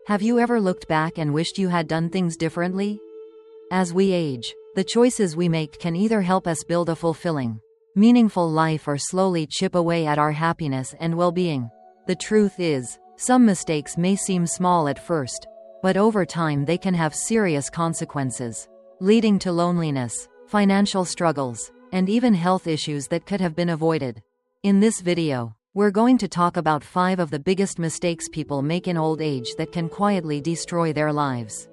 Have you ever looked back and wished you had done things differently? As we age, the choices we make can either help us build a fulfilling, meaningful life or slowly chip away at our happiness and well-being. The truth is, some mistakes may seem small at first, but over time they can have serious consequences, leading to loneliness, financial struggles, and even health issues that could have been avoided. In this video, we're going to talk about 5 of the biggest mistakes people make in old age that can quietly destroy their lives.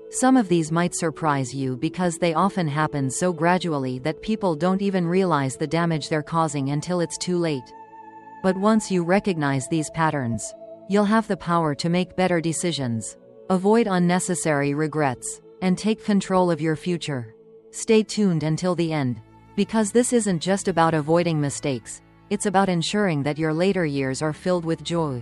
Some of these might surprise you because they often happen so gradually that people don't even realize the damage they're causing until it's too late. But once you recognize these patterns, you'll have the power to make better decisions, avoid unnecessary regrets, and take control of your future. Stay tuned until the end, because this isn't just about avoiding mistakes, it's about ensuring that your later years are filled with joy,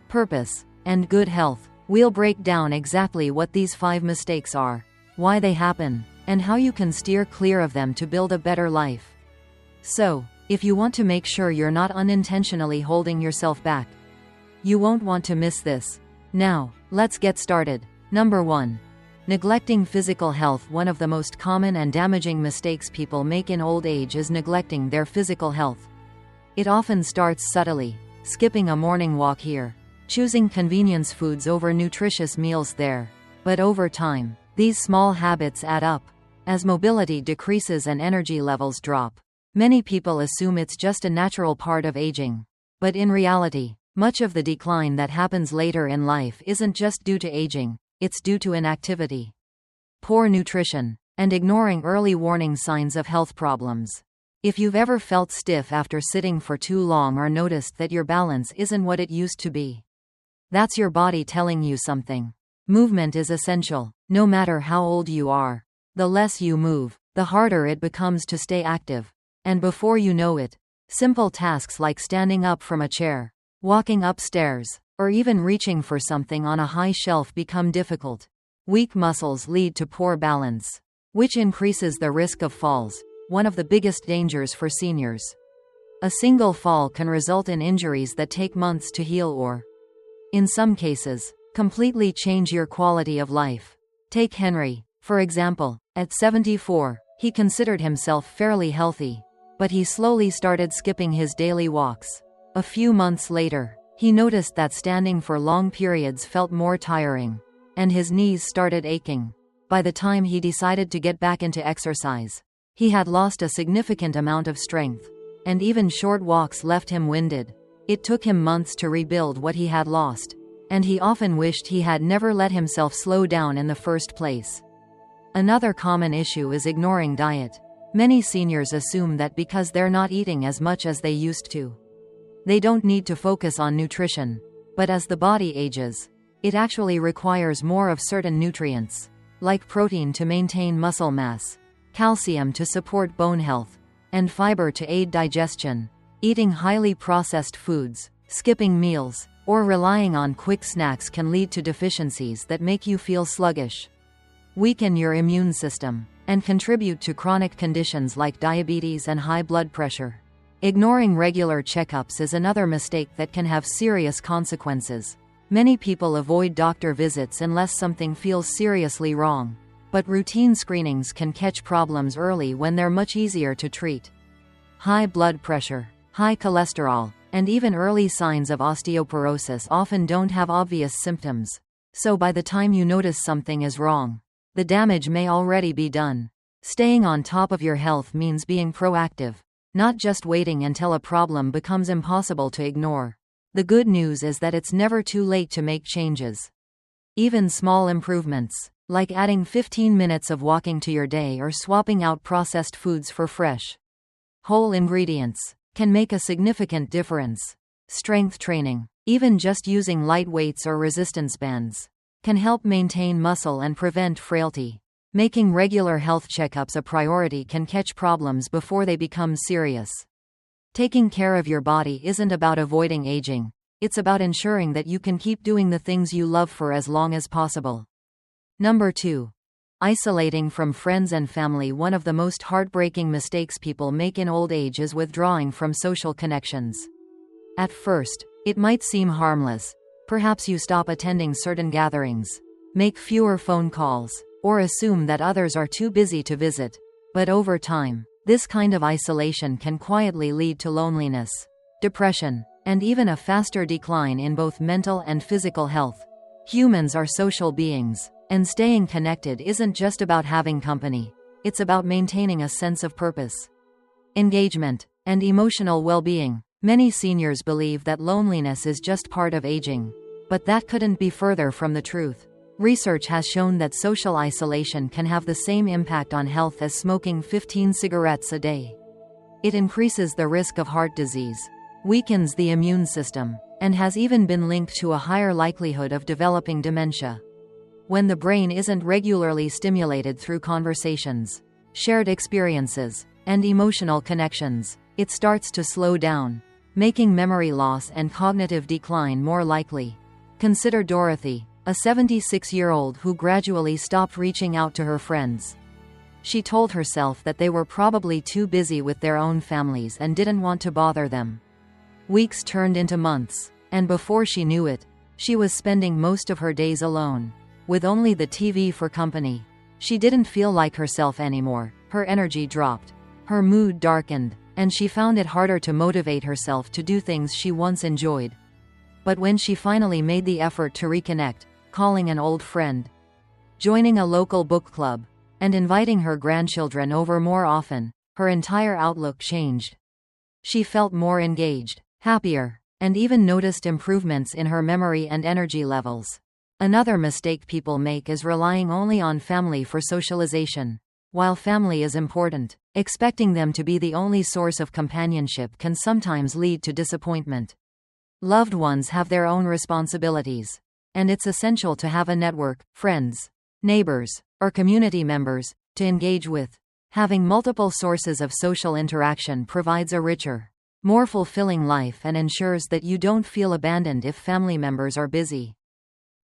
purpose, and good health. We'll break down exactly what these 5 mistakes are, why they happen, and how you can steer clear of them to build a better life. So, if you want to make sure you're not unintentionally holding yourself back, you won't want to miss this. Now, let's get started. Number 1. Neglecting physical health. One of the most common and damaging mistakes people make in old age is neglecting their physical health. It often starts subtly, skipping a morning walk here, choosing convenience foods over nutritious meals there. But over time, these small habits add up. As mobility decreases and energy levels drop, many people assume it's just a natural part of aging. But in reality, much of the decline that happens later in life isn't just due to aging, it's due to inactivity, poor nutrition, and ignoring early warning signs of health problems. If you've ever felt stiff after sitting for too long or noticed that your balance isn't what it used to be, that's your body telling you something. Movement is essential, no matter how old you are. The less you move, the harder it becomes to stay active. And before you know it, simple tasks like standing up from a chair, walking upstairs, or even reaching for something on a high shelf become difficult. Weak muscles lead to poor balance, which increases the risk of falls, one of the biggest dangers for seniors. A single fall can result in injuries that take months to heal or, in some cases, completely change your quality of life. Take Henry, for example. At 74, he considered himself fairly healthy, but he slowly started skipping his daily walks. A few months later, he noticed that standing for long periods felt more tiring, and his knees started aching. By the time he decided to get back into exercise, he had lost a significant amount of strength, and even short walks left him winded. It took him months to rebuild what he had lost, and he often wished he had never let himself slow down in the first place. Another common issue is ignoring diet. Many seniors assume that because they're not eating as much as they used to, they don't need to focus on nutrition. But as the body ages, it actually requires more of certain nutrients, like protein to maintain muscle mass, calcium to support bone health, and fiber to aid digestion. Eating highly processed foods, skipping meals, or relying on quick snacks can lead to deficiencies that make you feel sluggish, weaken your immune system, and contribute to chronic conditions like diabetes and high blood pressure. Ignoring regular checkups is another mistake that can have serious consequences. Many people avoid doctor visits unless something feels seriously wrong, but routine screenings can catch problems early when they're much easier to treat. High blood pressure, high cholesterol, and even early signs of osteoporosis often don't have obvious symptoms. So by the time you notice something is wrong, the damage may already be done. Staying on top of your health means being proactive, not just waiting until a problem becomes impossible to ignore. The good news is that it's never too late to make changes. Even small improvements, like adding 15 minutes of walking to your day or swapping out processed foods for fresh, whole ingredients, can make a significant difference. Strength training, even just using light weights or resistance bands, can help maintain muscle and prevent frailty. Making regular health checkups a priority can catch problems before they become serious. Taking care of your body isn't about avoiding aging, it's about ensuring that you can keep doing the things you love for as long as possible. Number 2. Isolating from friends and family. One of the most heartbreaking mistakes people make in old age is withdrawing from social connections. At first, it might seem harmless, Perhaps you stop attending certain gatherings, make fewer phone calls, or assume that others are too busy to visit. But over time, this kind of isolation can quietly lead to loneliness, depression, and even a faster decline in both mental and physical health. Humans are social beings, and staying connected isn't just about having company, it's about maintaining a sense of purpose, engagement, and emotional well-being. Many seniors believe that loneliness is just part of aging, but that couldn't be further from the truth. Research has shown that social isolation can have the same impact on health as smoking 15 cigarettes a day. It increases the risk of heart disease, weakens the immune system, and has even been linked to a higher likelihood of developing dementia. When the brain isn't regularly stimulated through conversations, shared experiences, and emotional connections, it starts to slow down, making memory loss and cognitive decline more likely. Consider Dorothy, a 76-year-old who gradually stopped reaching out to her friends. She told herself that they were probably too busy with their own families and didn't want to bother them. Weeks turned into months, and before she knew it, she was spending most of her days alone, with only the TV for company. She didn't feel like herself anymore, her energy dropped, her mood darkened, and she found it harder to motivate herself to do things she once enjoyed. But when she finally made the effort to reconnect, calling an old friend, joining a local book club, and inviting her grandchildren over more often, her entire outlook changed. She felt more engaged, happier, and even noticed improvements in her memory and energy levels. Another mistake people make is relying only on family for socialization. While family is important, expecting them to be the only source of companionship can sometimes lead to disappointment. Loved ones have their own responsibilities, and it's essential to have a network, friends, neighbors, or community members, to engage with. Having multiple sources of social interaction provides a richer, more fulfilling life and ensures that you don't feel abandoned if family members are busy.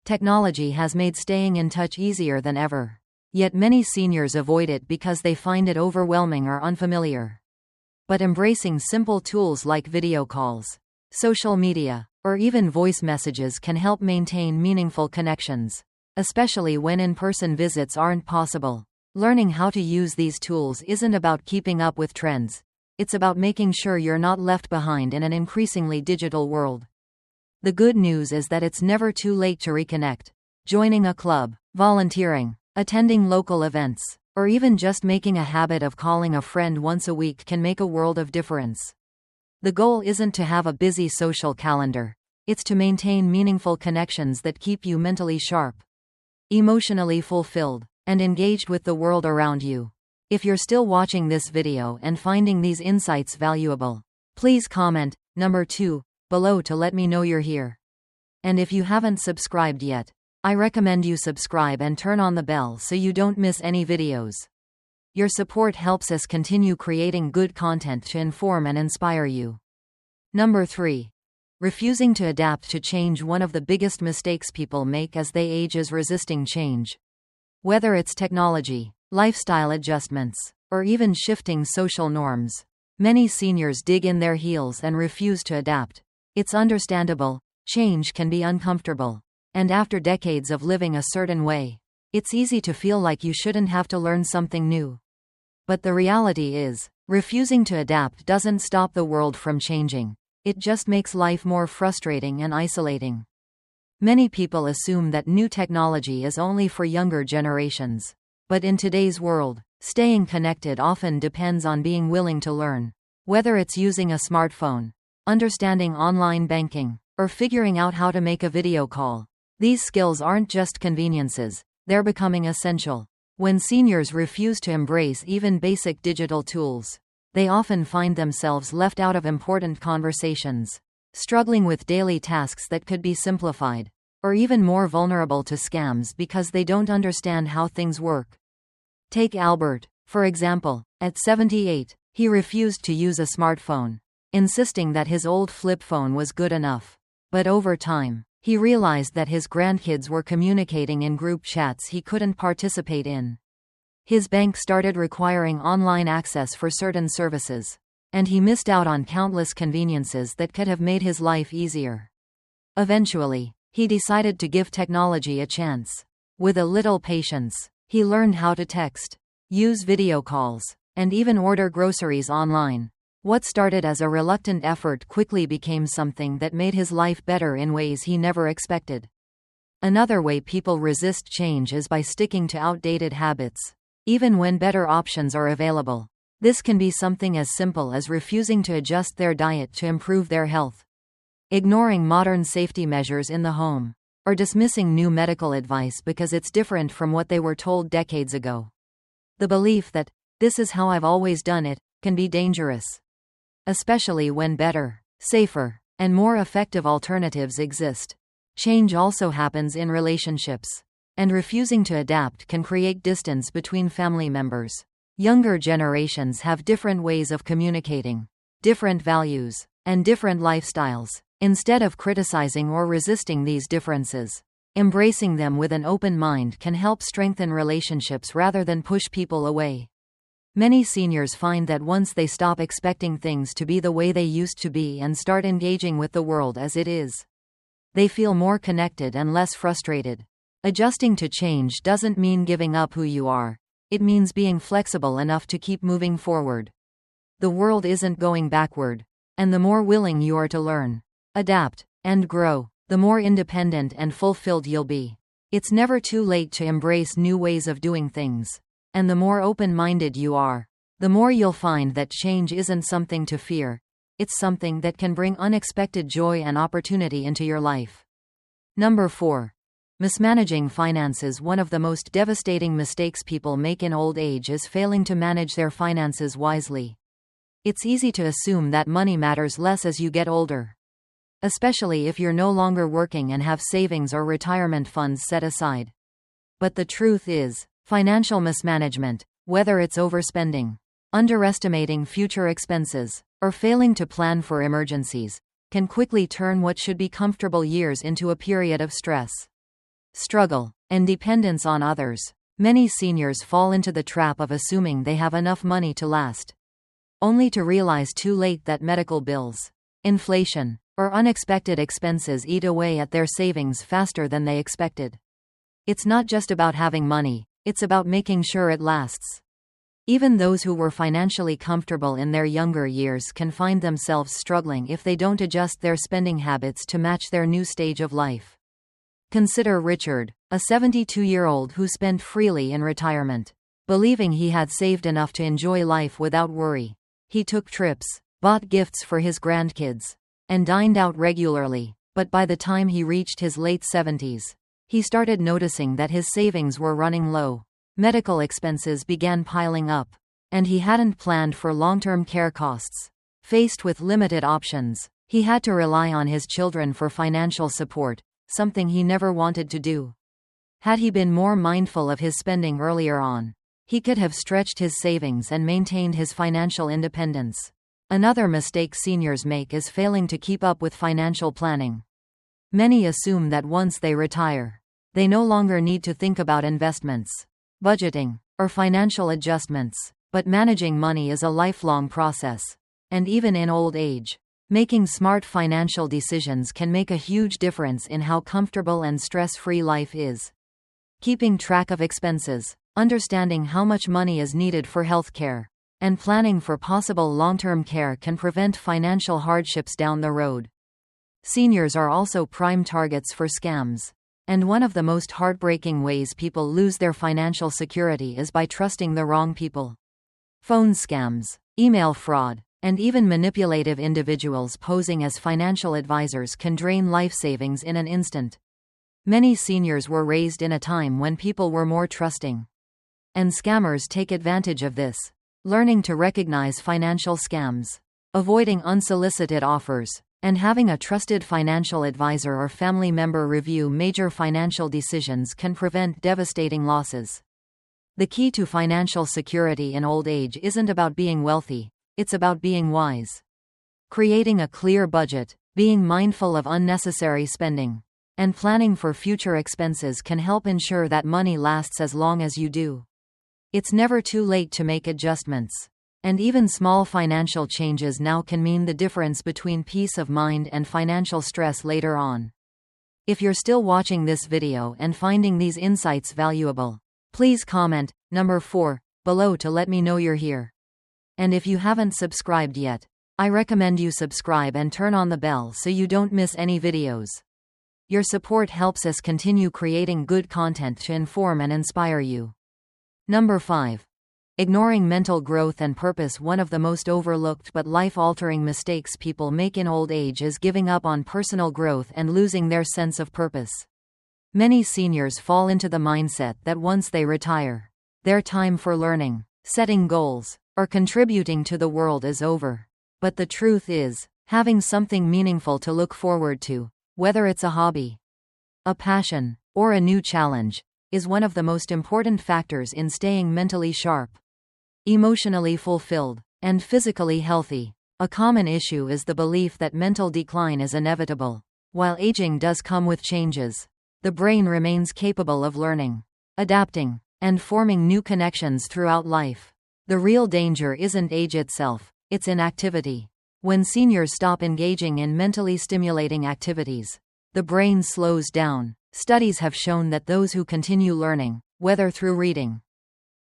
Technology has made staying in touch easier than ever. Yet many seniors avoid it because they find it overwhelming or unfamiliar. But embracing simple tools like video calls, social media, or even voice messages can help maintain meaningful connections, especially when in-person visits aren't possible. Learning how to use these tools isn't about keeping up with trends. It's about making sure you're not left behind in an increasingly digital world. The good news is that it's never too late to reconnect. Joining a club, volunteering, attending local events, or even just making a habit of calling a friend once a week can make a world of difference. The goal isn't to have a busy social calendar. It's to maintain meaningful connections that keep you mentally sharp, emotionally fulfilled, and engaged with the world around you. If you're still watching this video and finding these insights valuable, please comment number 2 below to let me know you're here. And if you haven't subscribed yet, I recommend you subscribe and turn on the bell so you don't miss any videos. Your support helps us continue creating good content to inform and inspire you. Number 3. Refusing to adapt to change. One of the biggest mistakes people make as they age is resisting change. Whether it's technology, lifestyle adjustments, or even shifting social norms, many seniors dig in their heels and refuse to adapt. It's understandable, change can be uncomfortable. And after decades of living a certain way, it's easy to feel like you shouldn't have to learn something new. But the reality is, refusing to adapt doesn't stop the world from changing. It just makes life more frustrating and isolating. Many people assume that new technology is only for younger generations. But in today's world, staying connected often depends on being willing to learn. Whether it's using a smartphone, understanding online banking, or figuring out how to make a video call, these skills aren't just conveniences, they're becoming essential. When seniors refuse to embrace even basic digital tools, they often find themselves left out of important conversations, struggling with daily tasks that could be simplified, or even more vulnerable to scams because they don't understand how things work. Take Albert, for example. At 78, he refused to use a smartphone, insisting that his old flip phone was good enough. But over time, he realized that his grandkids were communicating in group chats he couldn't participate in. His bank started requiring online access for certain services, and he missed out on countless conveniences that could have made his life easier. Eventually, He decided to give technology a chance. With a little patience, he learned how to text, use video calls, and even order groceries online. What started as a reluctant effort quickly became something that made his life better in ways he never expected. Another way people resist change is by sticking to outdated habits, even when better options are available. This can be something as simple as refusing to adjust their diet to improve their health, ignoring modern safety measures in the home, or dismissing new medical advice because it's different from what they were told decades ago. The belief that, "this is how I've always done it," can be dangerous, especially when better, safer, and more effective alternatives exist. Change also happens in relationships, and refusing to adapt can create distance between family members. Younger generations have different ways of communicating, different values, and different lifestyles. Instead of criticizing or resisting these differences, embracing them with an open mind can help strengthen relationships rather than push people away. Many seniors find that once they stop expecting things to be the way they used to be and start engaging with the world as it is, they feel more connected and less frustrated. Adjusting to change doesn't mean giving up who you are. It means being flexible enough to keep moving forward. The world isn't going backward, and the more willing you are to learn, adapt, and grow, the more independent and fulfilled you'll be. It's never too late to embrace new ways of doing things, and the more open-minded you are, the more you'll find that change isn't something to fear. It's something that can bring unexpected joy and opportunity into your life. Number 4. Mismanaging finances. One of the most devastating mistakes people make in old age is failing to manage their finances wisely. It's easy to assume that money matters less as you get older, especially if you're no longer working and have savings or retirement funds set aside. But the truth is, financial mismanagement, whether it's overspending, underestimating future expenses, or failing to plan for emergencies, can quickly turn what should be comfortable years into a period of stress, struggle, and dependence on others. Many seniors fall into the trap of assuming they have enough money to last, only to realize too late that medical bills, inflation, or unexpected expenses eat away at their savings faster than they expected. It's not just about having money, it's about making sure it lasts. Even those who were financially comfortable in their younger years can find themselves struggling if they don't adjust their spending habits to match their new stage of life. Consider Richard, a 72-year-old who spent freely in retirement, believing he had saved enough to enjoy life without worry. He took trips, bought gifts for his grandkids, and dined out regularly, but by the time he reached his late 70s, he started noticing that his savings were running low. Medical expenses began piling up, and he hadn't planned for long-term care costs. Faced with limited options, he had to rely on his children for financial support, something he never wanted to do. Had he been more mindful of his spending earlier on, he could have stretched his savings and maintained his financial independence. Another mistake seniors make is failing to keep up with financial planning. Many assume that once they retire, they no longer need to think about investments, budgeting, or financial adjustments, but managing money is a lifelong process. And even in old age, making smart financial decisions can make a huge difference in how comfortable and stress-free life is. Keeping track of expenses, understanding how much money is needed for healthcare, and planning for possible long-term care can prevent financial hardships down the road. Seniors are also prime targets for scams. And one of the most heartbreaking ways people lose their financial security is by trusting the wrong people. Phone scams, email fraud, and even manipulative individuals posing as financial advisors can drain life savings in an instant. Many seniors were raised in a time when people were more trusting, and scammers take advantage of this. Learning to recognize financial scams, avoiding unsolicited offers, and having a trusted financial advisor or family member review major financial decisions can prevent devastating losses. The key to financial security in old age isn't about being wealthy, it's about being wise. Creating a clear budget, being mindful of unnecessary spending, and planning for future expenses can help ensure that money lasts as long as you do. It's never too late to make adjustments. And even small financial changes now can mean the difference between peace of mind and financial stress later on. If you're still watching this video and finding these insights valuable, please comment number 4 below to let me know you're here. And if you haven't subscribed yet, I recommend you subscribe and turn on the bell so you don't miss any videos. Your support helps us continue creating good content to inform and inspire you. Number 5. Ignoring mental growth and purpose. One of the most overlooked but life-altering mistakes people make in old age is giving up on personal growth and losing their sense of purpose. Many seniors fall into the mindset that once they retire, their time for learning, setting goals, or contributing to the world is over. But the truth is, having something meaningful to look forward to, whether it's a hobby, a passion, or a new challenge, is one of the most important factors in staying mentally sharp, emotionally fulfilled, and physically healthy. A common issue is the belief that mental decline is inevitable. While aging does come with changes, the brain remains capable of learning, adapting, and forming new connections throughout life. The real danger isn't age itself, it's inactivity. When seniors stop engaging in mentally stimulating activities, the brain slows down. Studies have shown that those who continue learning, whether through reading,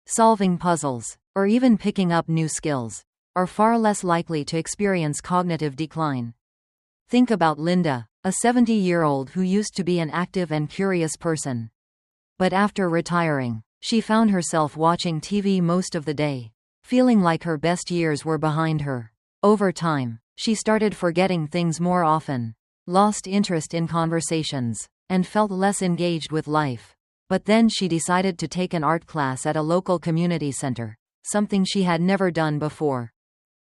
solving puzzles, or even picking up new skills, are far less likely to experience cognitive decline. Think about Linda, a 70-year-old who used to be an active and curious person. But after retiring, she found herself watching TV most of the day, feeling like her best years were behind her. Over time, she started forgetting things more often, lost interest in conversations, and felt less engaged with life. But then she decided to take an art class at a local community center, something she had never done before.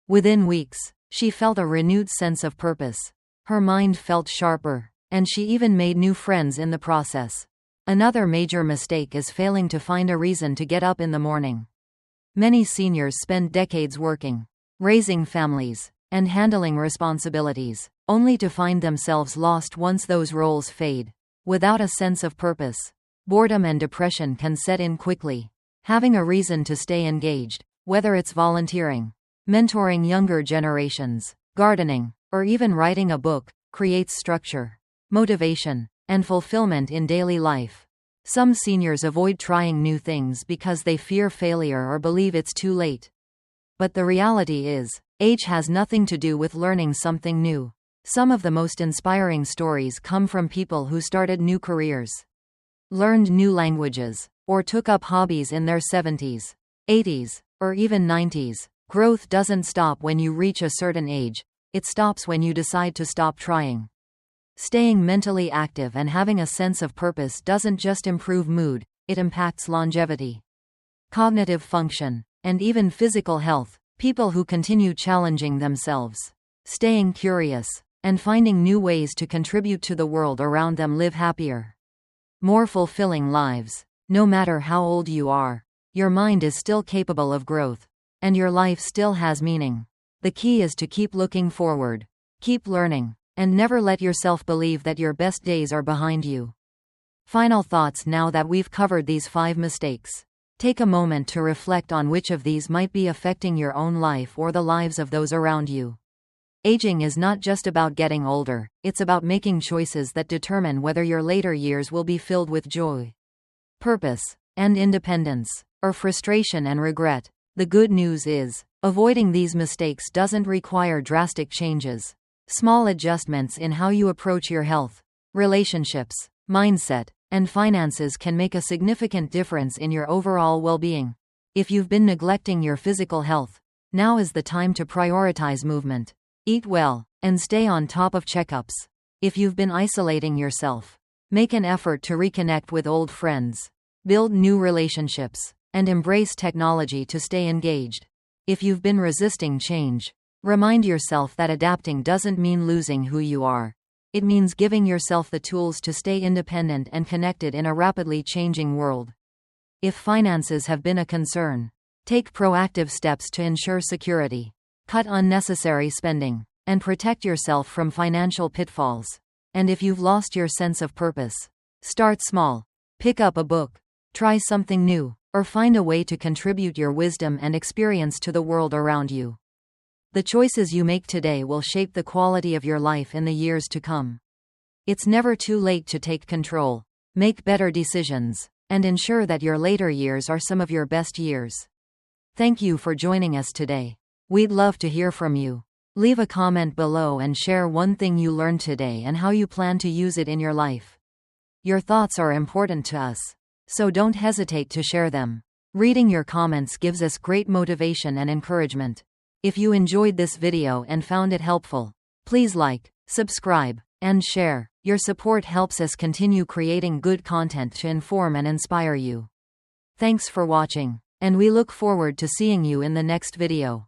Within weeks, she felt a renewed sense of purpose. Her mind felt sharper, and she even made new friends in the process. Another major mistake is failing to find a reason to get up in the morning. Many seniors spend decades working, raising families, and handling responsibilities, only to find themselves lost once those roles fade. Without a sense of purpose, boredom and depression can set in quickly. Having a reason to stay engaged, whether it's volunteering, mentoring younger generations, gardening, or even writing a book, creates structure, motivation, and fulfillment in daily life. Some seniors avoid trying new things because they fear failure or believe it's too late. But the reality is, age has nothing to do with learning something new. Some of the most inspiring stories come from people who started new careers, learned new languages, or took up hobbies in their 70s, 80s, or even 90s. Growth doesn't stop when you reach a certain age, it stops when you decide to stop trying. Staying mentally active and having a sense of purpose doesn't just improve mood, it impacts longevity, cognitive function, and even physical health. People who continue challenging themselves, staying curious, and finding new ways to contribute to the world around them live happier, more fulfilling lives. No matter how old you are, your mind is still capable of growth, and your life still has meaning. The key is to keep looking forward, keep learning, and never let yourself believe that your best days are behind you. Final thoughts. Now that we've covered these 5 mistakes, take a moment to reflect on which of these might be affecting your own life or the lives of those around you. Aging is not just about getting older, it's about making choices that determine whether your later years will be filled with joy, purpose, and independence, or frustration and regret. The good news is, avoiding these mistakes doesn't require drastic changes. Small adjustments in how you approach your health, relationships, mindset, and finances can make a significant difference in your overall well-being. If you've been neglecting your physical health, now is the time to prioritize movement, eat well, and stay on top of checkups. If you've been isolating yourself, make an effort to reconnect with old friends, build new relationships, and embrace technology to stay engaged. If you've been resisting change, remind yourself that adapting doesn't mean losing who you are. It means giving yourself the tools to stay independent and connected in a rapidly changing world. If finances have been a concern, take proactive steps to ensure security, cut unnecessary spending, and protect yourself from financial pitfalls. And if you've lost your sense of purpose, start small. Pick up a book, try something new, or find a way to contribute your wisdom and experience to the world around you. The choices you make today will shape the quality of your life in the years to come. It's never too late to take control, make better decisions, and ensure that your later years are some of your best years. Thank you for joining us today. We'd love to hear from you. Leave a comment below and share one thing you learned today and how you plan to use it in your life. Your thoughts are important to us, so don't hesitate to share them. Reading your comments gives us great motivation and encouragement. If you enjoyed this video and found it helpful, please like, subscribe, and share. Your support helps us continue creating good content to inform and inspire you. Thanks for watching, and we look forward to seeing you in the next video.